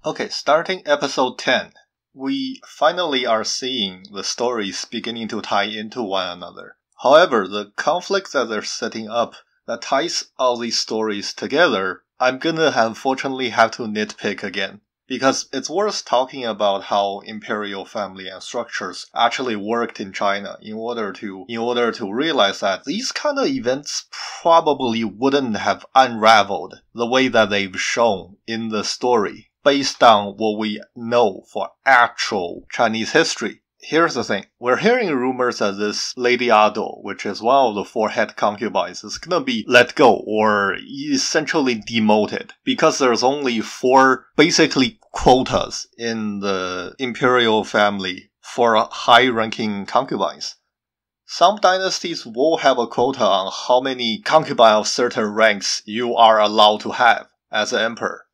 Okay, starting episode 10, we finally are seeing the stories beginning to tie into one another. However, the conflict that they're setting up that ties all these stories together, I'm gonna unfortunately have to nitpick again. Because it's worth talking about how imperial family and structures actually worked in China in order to realize that these kind of events probably wouldn't have unraveled the way that they've shown in the story, based on what we know for actual Chinese history. Here's the thing. We're hearing rumors that this Lady Ado, which is one of the 4 head concubines, is gonna be let go or essentially demoted because there's only 4 basically quotas in the imperial family for high-ranking concubines. Some dynasties will have a quota on how many concubines of certain ranks you are allowed to have as an emperor.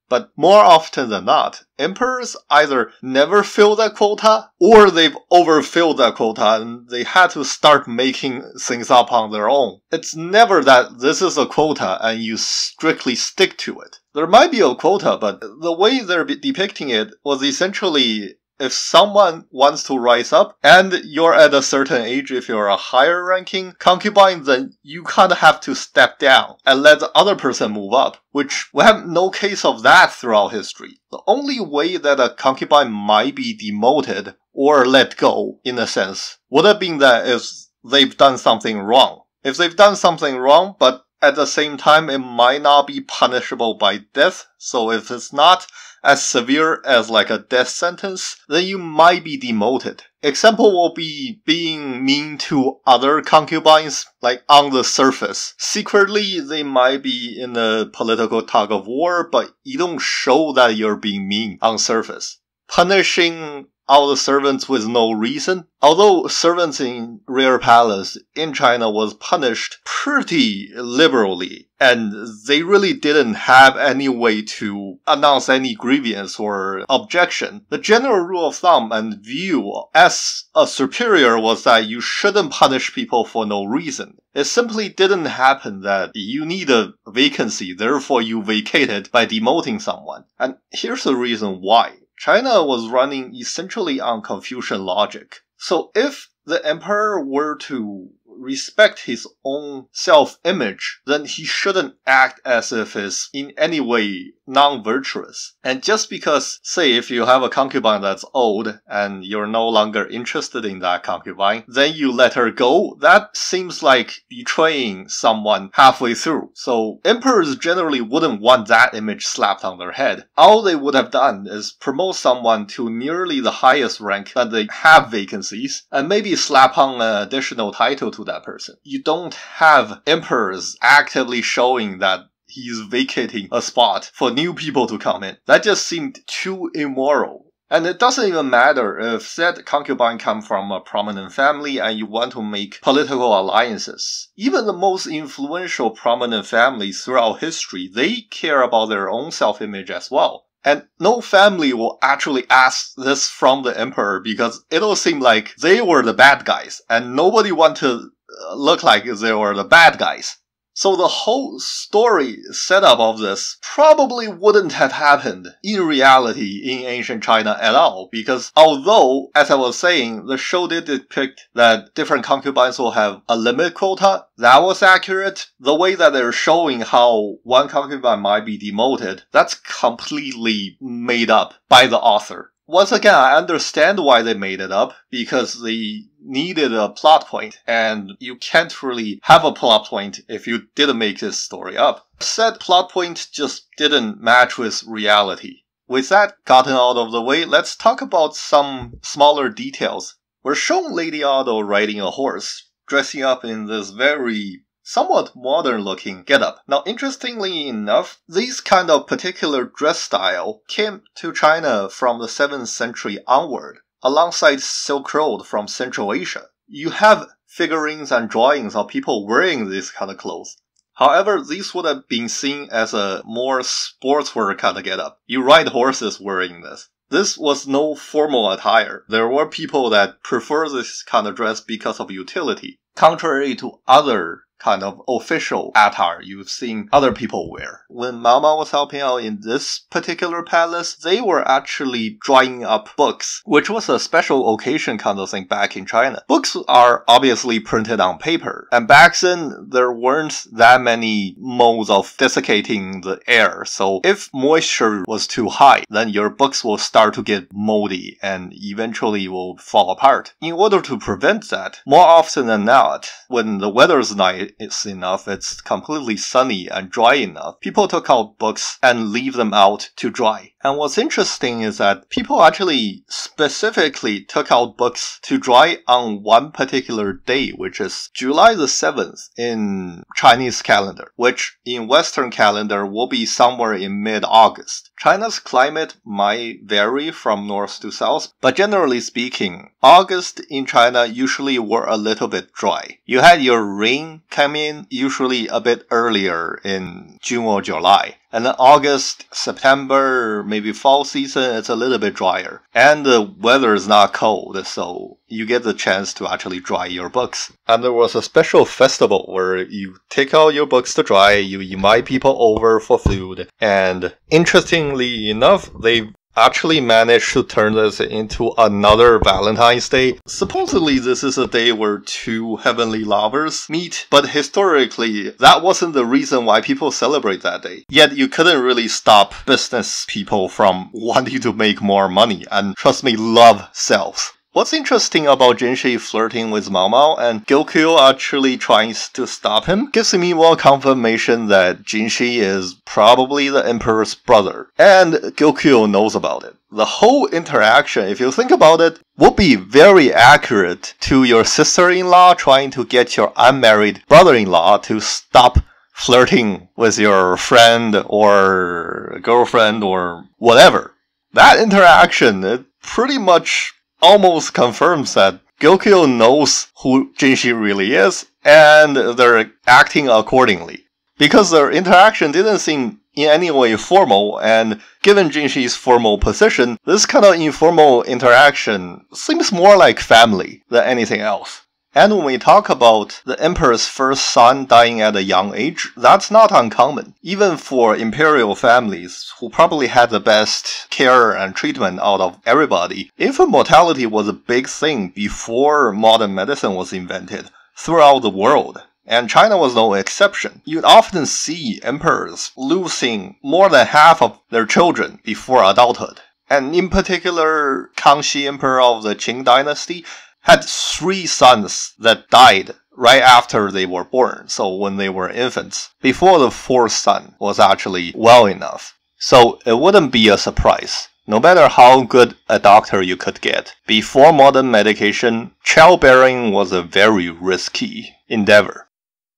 But more often than not, emperors either never fill that quota or they've overfilled that quota and they had to start making things up on their own. It's never that this is a quota and you strictly stick to it. There might be a quota, but the way they're depicting it was essentially if someone wants to rise up and you're at a certain age, if you're a higher ranking concubine, then you kind of have to step down and let the other person move up, which we have no case of that throughout history. The only way that a concubine might be demoted or let go, in a sense, would have been that if they've done something wrong. If they've done something wrong, but at the same time it might not be punishable by death, so if it's not as severe as like a death sentence, then you might be demoted. Example will be being mean to other concubines, like on the surface. Secretly, they might be in a political tug of war, but you don't show that you're being mean on surface. Punishing all the servants with no reason. Although servants in Rear Palace in China was punished pretty liberally, and they really didn't have any way to announce any grievance or objection, the general rule of thumb and view as a superior was that you shouldn't punish people for no reason. It simply didn't happen that you need a vacancy, therefore you vacate it by demoting someone. And here's the reason why. China was running essentially on Confucian logic. So if the emperor were to respect his own self-image, then he shouldn't act as if it's in any way non-virtuous. And just because, say, if you have a concubine that's old and you're no longer interested in that concubine, then you let her go, that seems like betraying someone halfway through. So emperors generally wouldn't want that image slapped on their head. All they would have done is promote someone to nearly the highest rank that they have vacancies, and maybe slap on an additional title to that person. You don't have emperors actively showing that he's vacating a spot for new people to come in. That just seemed too immoral. And it doesn't even matter if said concubine come from a prominent family and you want to make political alliances. Even the most influential prominent families throughout history, they care about their own self-image as well. And no family will actually ask this from the emperor because it'll seem like they were the bad guys and nobody want to look like they were the bad guys. So the whole story setup of this probably wouldn't have happened in reality in ancient China at all, because although, as I was saying, the show did depict that different concubines will have a limit quota, that was accurate. The way that they're showing how one concubine might be demoted, that's completely made up by the author. Once again, I understand why they made it up, because they needed a plot point, and you can't really have a plot point if you didn't make this story up. Said plot point just didn't match with reality. With that gotten out of the way, let's talk about some smaller details. We're shown Lady Ado riding a horse, dressing up in this very somewhat modern-looking getup. Now, interestingly enough, this kind of particular dress style came to China from the 7th century onward, alongside Silk Road from Central Asia. You have figurines and drawings of people wearing these kind of clothes. However, these would have been seen as a more sportswear kind of getup. You ride horses wearing this. This was no formal attire. There were people that prefer this kind of dress because of utility. Contrary to other kind of official attire you've seen other people wear. When Mama was helping out in this particular palace, they were actually drying up books, which was a special occasion kind of thing back in China. Books are obviously printed on paper, and back then there weren't that many modes of desiccating the air, so if moisture was too high, then your books will start to get moldy and eventually will fall apart. In order to prevent that, more often than not, when the weather's nice enough, it's completely sunny and dry enough, people took out books and leave them out to dry. And what's interesting is that people actually specifically took out books to dry on one particular day, which is July the 7th in Chinese calendar, which in Western calendar will be somewhere in mid-August. China's climate might vary from north to south, but generally speaking, August in China usually were a little bit dry. You had your rain come in usually a bit earlier in June or July. And then August, September, maybe fall season, it's a little bit drier. And the weather is not cold, so you get the chance to actually dry your books. And there was a special festival where you take out your books to dry, you invite people over for food. And interestingly enough, they actually managed to turn this into another Valentine's Day. Supposedly this is a day where two heavenly lovers meet, but historically that wasn't the reason why people celebrate that day. Yet you couldn't really stop business people from wanting to make more money, and trust me, love sells. What's interesting about Jinshi flirting with Mao Mao and Gyokyo actually trying to stop him gives me more confirmation that Jinshi is probably the emperor's brother, and Gyokyo knows about it. The whole interaction, if you think about it, would be very accurate to your sister-in-law trying to get your unmarried brother-in-law to stop flirting with your friend or girlfriend or whatever. That interaction, it pretty much almost confirms that Gyokyo knows who Jinshi really is, and they're acting accordingly. Because their interaction didn't seem in any way formal, and given Jinshi's formal position, this kind of informal interaction seems more like family than anything else. And when we talk about the emperor's first son dying at a young age, that's not uncommon. Even for imperial families, who probably had the best care and treatment out of everybody, infant mortality was a big thing before modern medicine was invented throughout the world. And China was no exception. You'd often see emperors losing more than half of their children before adulthood. And in particular, Kangxi Emperor of the Qing dynasty had 3 sons that died right after they were born, so when they were infants, before the 4th son was actually well enough. So it wouldn't be a surprise. No matter how good a doctor you could get, before modern medication, childbearing was a very risky endeavor.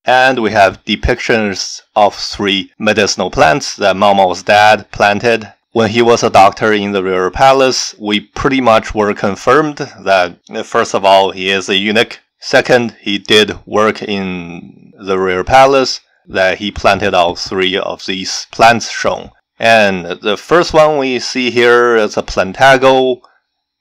And we have depictions of 3 medicinal plants that Mao Mao's dad planted. When he was a doctor in the Royal Palace, we pretty much were confirmed that, first of all, he is a eunuch. Second, he did work in the Royal Palace, that he planted all 3 of these plants shown. And the first one we see here is a plantago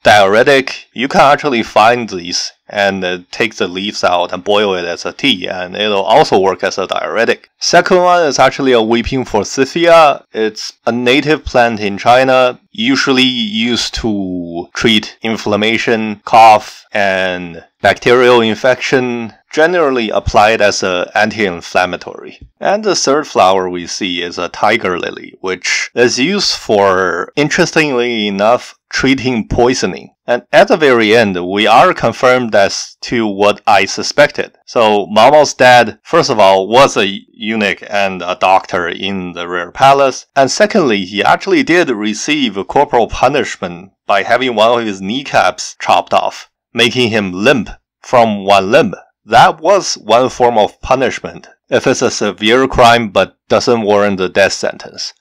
diuretic. You can actually find these and take the leaves out and boil it as a tea, and it'll also work as a diuretic. Second one is actually a weeping forsythia. It's a native plant in China, usually used to treat inflammation, cough, and bacterial infection, generally applied as an anti-inflammatory. And the third flower we see is a tiger lily, which is used for, interestingly enough, treating poisoning. And at the very end, we are confirmed as to what I suspected. So Mao Mao's dad, first of all, was a eunuch and a doctor in the Royal Palace. And secondly, he actually did receive corporal punishment by having one of his kneecaps chopped off, making him limp from one limb. That was one form of punishment, if it's a severe crime but doesn't warrant the death sentence.